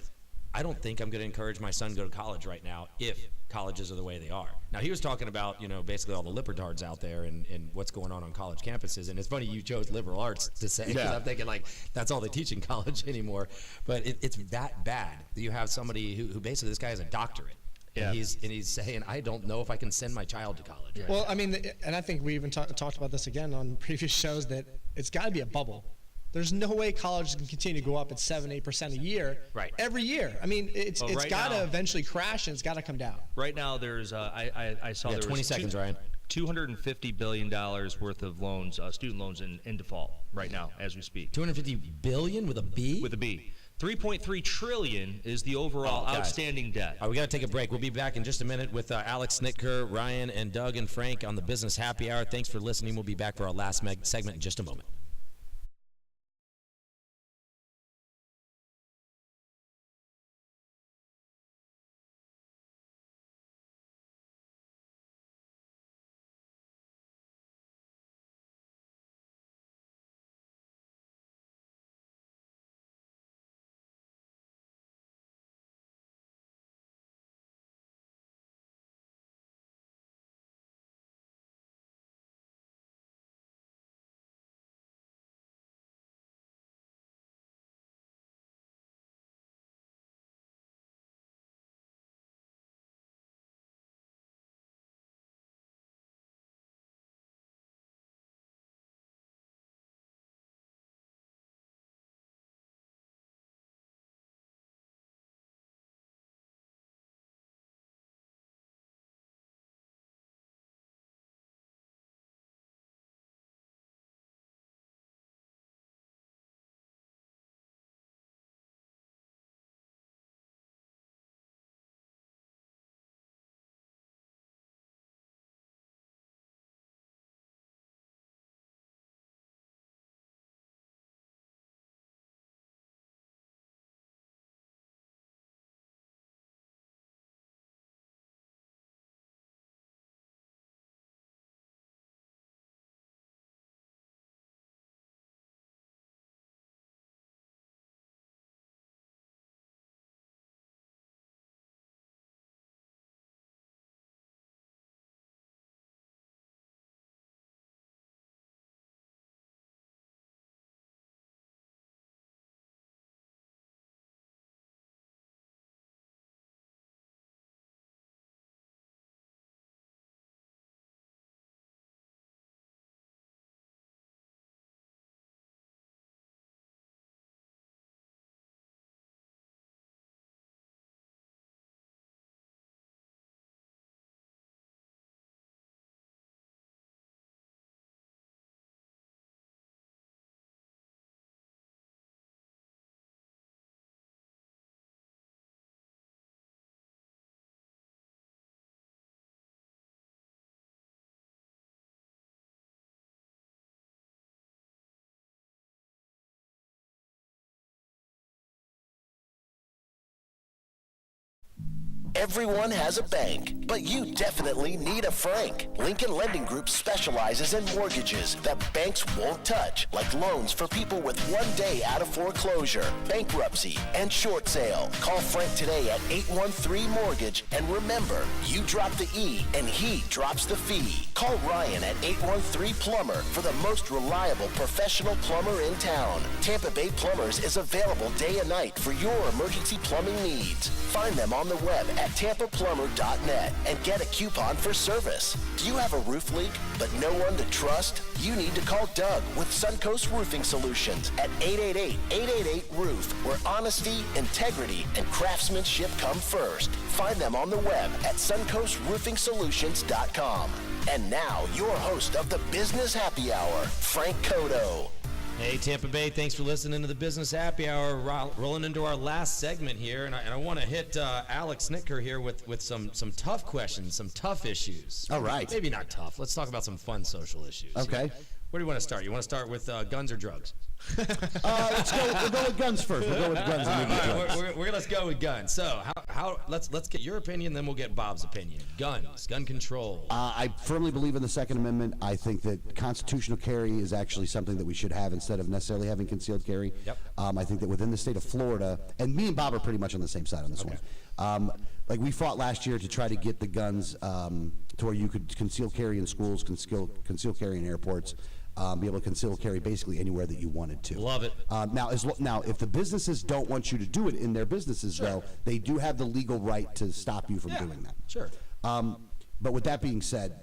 [SPEAKER 1] I don't think I'm going to encourage my son to go to college right now if colleges are the way they are. Now, he was talking about, basically all the libertards out there and what's going on college campuses. And it's funny you chose liberal arts to say, because I'm thinking, that's all they teach in college anymore. But it's that bad that you have somebody who basically, this guy has a doctorate. Yeah. And he's saying, I don't know if I can send my child to college. Right
[SPEAKER 2] well, now. I mean, and I think we even talked about this again on previous shows, that it's got to be a bubble. There's no way colleges can continue to go up at 7-8% a year, every year. I mean, it's got to eventually crash, and it's got to come down.
[SPEAKER 5] Right now, there's I saw there
[SPEAKER 1] 20
[SPEAKER 5] was
[SPEAKER 1] seconds, Ryan.
[SPEAKER 5] $250 billion worth of loans, student loans in default right now as we speak.
[SPEAKER 1] 250 billion with a B?
[SPEAKER 5] With a B. 3.3 trillion is the overall outstanding debt.
[SPEAKER 1] All right, we got to take a break. We'll be back in just a minute with Alex Snitker, Ryan, and Doug and Frank on the Business Happy Hour. Thanks for listening. We'll be back for our last segment in just a moment.
[SPEAKER 4] Everyone has a bank, but you definitely need a Frank. Lincoln Lending Group specializes in mortgages that banks won't touch, like loans for people with 1 day out of foreclosure, bankruptcy, and short sale. Call Frank today at 813-MORTGAGE, and remember, you drop the E and he drops the fee. Call Ryan at 813-PLUMBER for the most reliable professional plumber in town. Tampa Bay Plumbers is available day and night for your emergency plumbing needs. Find them on the web at tampaplumber.net and get a coupon for service. Do you have a roof leak but no one to trust? You need to call Doug with Suncoast Roofing Solutions at 888-888-ROOF, where honesty, integrity, and craftsmanship come first. Find them on the web at suncoastroofingsolutions.com. And now, your host of the Business Happy Hour, Frank Cotto.
[SPEAKER 1] Hey, Tampa Bay, thanks for listening to the Business Happy Hour. Rolling into our last segment here, and I want to hit Alex Snicker here with some tough questions, some tough issues.
[SPEAKER 3] All right.
[SPEAKER 1] Maybe not tough. Let's talk about some fun social issues.
[SPEAKER 3] Okay.
[SPEAKER 1] Where do you want to start? You want to start with guns or drugs?
[SPEAKER 3] Let's go. We'll go with guns first. We'll go with guns and then drugs.
[SPEAKER 1] Let's go with guns. So, let's get your opinion, then we'll get Bob's opinion. Guns, gun control.
[SPEAKER 3] I firmly believe in the Second Amendment. I think that constitutional carry is actually something that we should have instead of necessarily having concealed carry.
[SPEAKER 1] Yep.
[SPEAKER 3] I think that within the state of Florida, and me and Bob are pretty much on the same side on this one. Like we fought last year to try to get the guns to where you could conceal carry in schools, conceal carry in airports. Be able to conceal carry basically anywhere that you wanted to.
[SPEAKER 1] Love it.
[SPEAKER 3] Now, if the businesses don't want you to do it in their businesses, though, they do have the legal right to stop you from doing that.
[SPEAKER 1] Sure.
[SPEAKER 3] But with that being said,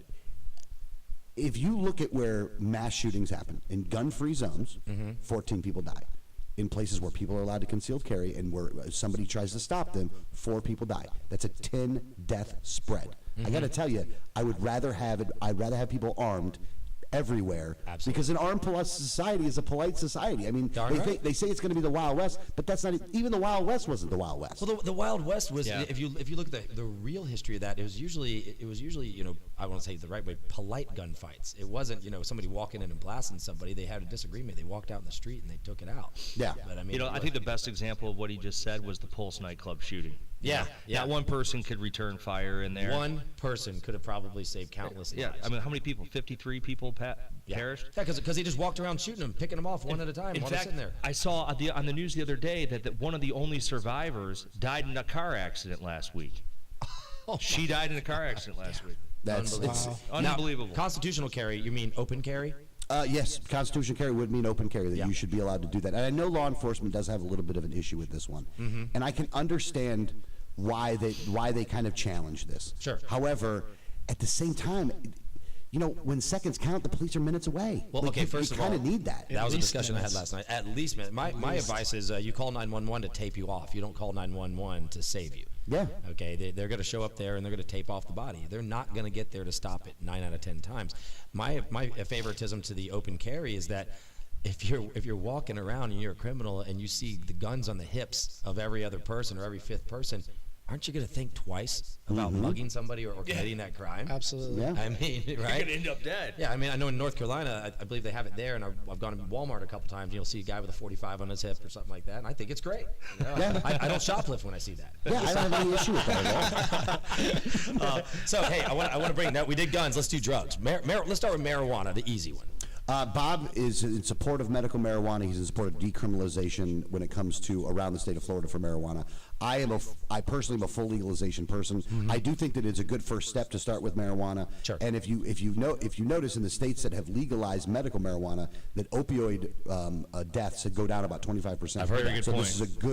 [SPEAKER 3] if you look at where mass shootings happen, in gun-free zones, 14 people die. In places where people are allowed to concealed carry and where somebody tries to stop them, 4 people die. That's a 10-death spread. I got to tell you, I'd rather have people armed everywhere.
[SPEAKER 1] Absolutely.
[SPEAKER 3] Because an armed polite society is a polite society. I mean, they say it's going to be the Wild West, but that's not even the Wild West wasn't the Wild West.
[SPEAKER 1] Well, the Wild West was, if you look at the real history of that, it was usually I won't say the right way, polite gunfights. It wasn't somebody walking in and blasting somebody. They had a disagreement. They walked out in the street and they took it out.
[SPEAKER 3] Yeah.
[SPEAKER 1] But I mean,
[SPEAKER 5] I think the best example of what he just said was the Pulse nightclub shooting.
[SPEAKER 1] Yeah.
[SPEAKER 5] Not one person could return fire in there.
[SPEAKER 1] One person could have probably saved countless lives.
[SPEAKER 5] I mean, how many people? 53 people perished?
[SPEAKER 1] Yeah, because he just walked around shooting them, picking them off one at a time while they're sitting there.
[SPEAKER 5] I saw on the news the other day that one of the only survivors died in a car accident last week. She died in a car accident last week.
[SPEAKER 3] That's
[SPEAKER 5] Unbelievable.
[SPEAKER 1] Now, constitutional carry, you mean open carry?
[SPEAKER 3] Yes, constitutional carry would mean open carry, that you should be allowed to do that. And I know law enforcement does have a little bit of an issue with this one. And I can understand why they kind of challenge this.
[SPEAKER 1] Sure.
[SPEAKER 3] However, at the same time, when seconds count, the police are minutes away.
[SPEAKER 1] Well, okay, first of all,
[SPEAKER 3] you kind of need that.
[SPEAKER 1] That was a discussion I had last night. At least minutes. My advice is you call 911 to tape you off. You don't call 911 to save you.
[SPEAKER 3] Yeah.
[SPEAKER 1] Okay, they're going to show up there and they're going to tape off the body. They're not going to get there to stop it 9 out of 10 times. My favoritism to the open carry is that if you're walking around and you're a criminal and you see the guns on the hips of every other person or every fifth person, aren't you going to think twice about mugging somebody or committing that crime?
[SPEAKER 2] Absolutely.
[SPEAKER 3] Yeah.
[SPEAKER 1] I mean, right?
[SPEAKER 5] You're going to end up dead.
[SPEAKER 1] Yeah, I mean, I know in North Carolina, I believe they have it there, and I've gone to Walmart a couple times. You'll see a guy with a 45 on his hip or something like that, and I think it's great.
[SPEAKER 3] Yeah.
[SPEAKER 1] I don't shoplift when I see that.
[SPEAKER 3] Yeah, I don't have any issue with that at all.
[SPEAKER 1] So, hey, I want to bring that. We did guns. Let's do drugs. Let's start with marijuana, the easy one.
[SPEAKER 3] Bob is in support of medical marijuana. He's in support of decriminalization when it comes to around the state of Florida for marijuana. I personally am a full legalization person. I do think that it's a good first step to start with marijuana.
[SPEAKER 1] Sure.
[SPEAKER 3] And if you notice in the states that have legalized medical marijuana, that opioid deaths go down about 25%.
[SPEAKER 5] I've heard a good
[SPEAKER 3] so
[SPEAKER 5] point.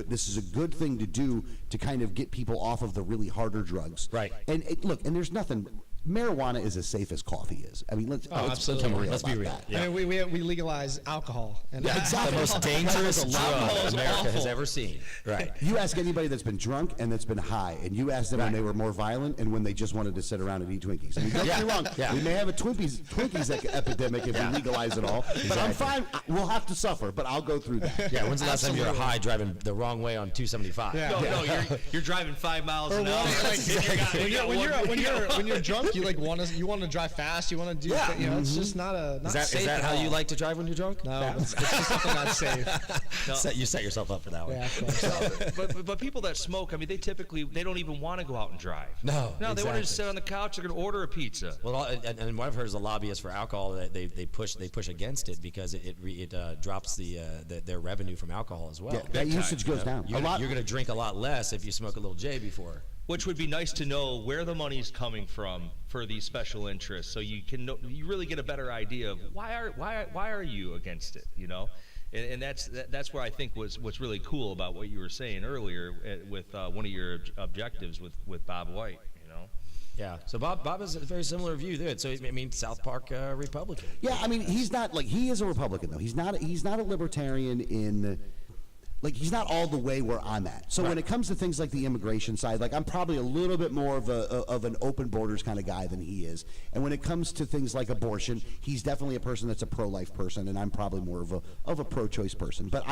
[SPEAKER 3] this is a good thing to do to kind of get people off of the really harder drugs.
[SPEAKER 1] Right.
[SPEAKER 3] And and there's nothing. Marijuana is as safe as coffee is. I mean, let's
[SPEAKER 1] absolutely.
[SPEAKER 3] be real.
[SPEAKER 1] Let's be
[SPEAKER 3] about
[SPEAKER 1] real.
[SPEAKER 3] that.
[SPEAKER 1] Yeah.
[SPEAKER 2] I mean, we legalize alcohol. And
[SPEAKER 1] The most dangerous drug America has ever seen. Right.
[SPEAKER 3] You ask anybody that's been drunk and that's been high, and you ask them when they were more violent and when they just wanted to sit around and eat Twinkies. I mean, don't get me wrong.
[SPEAKER 1] Yeah.
[SPEAKER 3] We may have a Twinkies epidemic if we legalize it all, but I'm fine. We'll have to suffer, but I'll go through that.
[SPEAKER 1] Yeah, when's the last time you were high driving the wrong way on 275?
[SPEAKER 2] Yeah.
[SPEAKER 5] No, you're driving 5 miles an hour.
[SPEAKER 2] When you're drunk, like you want to drive fast. You want to do.
[SPEAKER 1] Yeah.
[SPEAKER 2] You know, it's just not
[SPEAKER 1] Is
[SPEAKER 2] safe
[SPEAKER 1] that
[SPEAKER 2] at
[SPEAKER 1] how
[SPEAKER 2] all.
[SPEAKER 1] you like to drive when you're drunk?
[SPEAKER 2] No, it's just something not safe.
[SPEAKER 1] You set yourself up for that one.
[SPEAKER 2] Yeah, of course.
[SPEAKER 5] But people that smoke, I mean, they don't even want to go out and drive.
[SPEAKER 1] No,
[SPEAKER 5] they want to
[SPEAKER 1] exactly.
[SPEAKER 5] just sit on the couch. They're going to order a pizza.
[SPEAKER 1] Well, and what I've heard is the lobbyists for alcohol, they push against it because it drops their revenue from alcohol as well.
[SPEAKER 3] Yeah, that usage goes down.
[SPEAKER 1] You're going to drink a lot less if you smoke a little J before.
[SPEAKER 5] Which would be nice to know where the money's coming from for these special interests, so you can you really get a better idea of why are you against it, you know, and that's where I think what's really cool about what you were saying earlier with one of your objectives with Bob White, you know.
[SPEAKER 1] Yeah. So Bob has a very similar view there. So I mean, South Park Republican.
[SPEAKER 3] Yeah, I mean, he's not like he is a Republican though. He's not a libertarian in. Like, he's not all the way where I'm at. So when it comes to things like the immigration side, like, I'm probably a little bit more of an open borders kind of guy than he is. And when it comes to things like abortion, he's definitely a person that's a pro-life person, and I'm probably more of a pro-choice person. But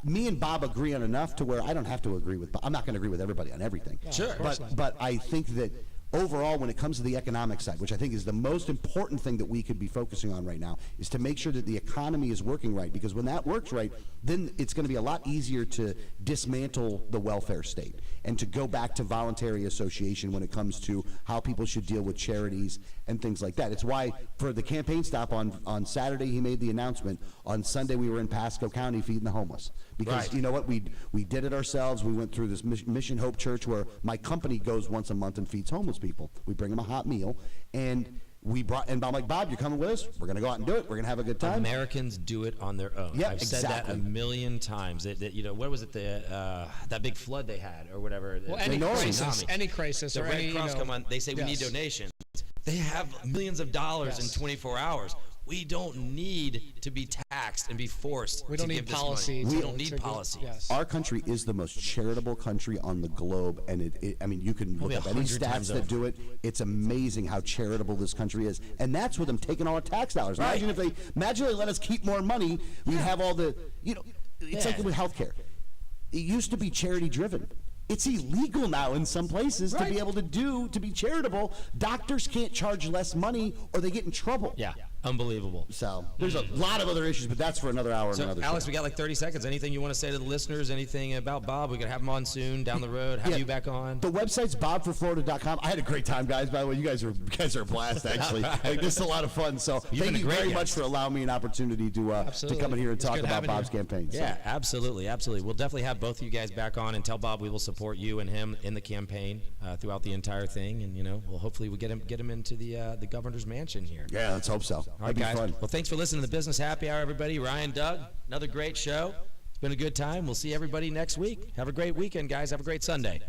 [SPEAKER 3] me and Bob agree on enough to where I don't have to agree with Bob. I'm not going to agree with everybody on everything.
[SPEAKER 1] Sure.
[SPEAKER 3] But I think that overall, when it comes to the economic side, which I think is the most important thing that we could be focusing on right now, is to make sure that the economy is working right. Because when that works right, then it's going to be a lot easier to dismantle the welfare state and to go back to voluntary association when it comes to how people should deal with charities and things like that. It's why for the campaign stop on Saturday, he made the announcement. On Sunday, we were in Pasco County feeding the homeless. Because you know what? We did it ourselves. We went through this Mission Hope Church where my company goes once a month and feeds homeless people. We bring them a hot meal, and I'm like, Bob, you're coming with us? We're going to go out and do it. We're going to have a good time.
[SPEAKER 1] Americans do it on their own.
[SPEAKER 3] Yeah,
[SPEAKER 1] I've said that a million times. That you know, what was it? That big flood they had, or whatever.
[SPEAKER 2] Well, any crisis,
[SPEAKER 1] the
[SPEAKER 2] or
[SPEAKER 1] Red
[SPEAKER 2] any
[SPEAKER 1] Cross come on. They say we need donations. They have millions of dollars in 24 hours. We don't need to be taxed and be forced.
[SPEAKER 2] We don't
[SPEAKER 1] to
[SPEAKER 2] need
[SPEAKER 1] give this
[SPEAKER 2] policies.
[SPEAKER 1] money. We don't need policies.
[SPEAKER 2] Yes.
[SPEAKER 3] Our country is the most charitable country on the globe, and I mean, you can look
[SPEAKER 1] Probably
[SPEAKER 3] up any
[SPEAKER 1] 100
[SPEAKER 3] stats
[SPEAKER 1] times
[SPEAKER 3] that
[SPEAKER 1] over.
[SPEAKER 3] do it. It's amazing how charitable this country is, and that's with them taking all our tax dollars. Imagine if they let us keep more money, we'd have all the, you know, it's like with healthcare. It used to be charity driven. It's illegal now in some places to be able to be charitable. Doctors can't charge less money or they get in trouble.
[SPEAKER 1] Yeah, unbelievable.
[SPEAKER 3] So there's a lot of other issues, but that's for another hour and
[SPEAKER 1] So,
[SPEAKER 3] another
[SPEAKER 1] Alex,
[SPEAKER 3] show.
[SPEAKER 1] we got like 30 seconds. Anything you want to say to the listeners? Anything about Bob? We could have him on soon down the road. Have you back on?
[SPEAKER 3] The website's bobforflorida.com. I had a great time, guys. By the way, you guys are a blast, actually. Like, this is a lot of fun. So thank you very much for allowing me an opportunity to come in here and talk about Bob's campaign. So.
[SPEAKER 1] Yeah, absolutely. We'll definitely have both of you guys back on and tell Bob we will support you and him in the campaign throughout the entire thing. And, you know, we'll hopefully get him into the governor's mansion here.
[SPEAKER 3] Yeah, let's hope so.
[SPEAKER 1] All right,
[SPEAKER 3] That'd be
[SPEAKER 1] guys.
[SPEAKER 3] fun.
[SPEAKER 1] Well, thanks for listening to the Business Happy Hour, everybody. Ryan, Doug, another great show. It's been a good time. We'll see everybody next week. Have a great weekend, guys. Have a great Sunday.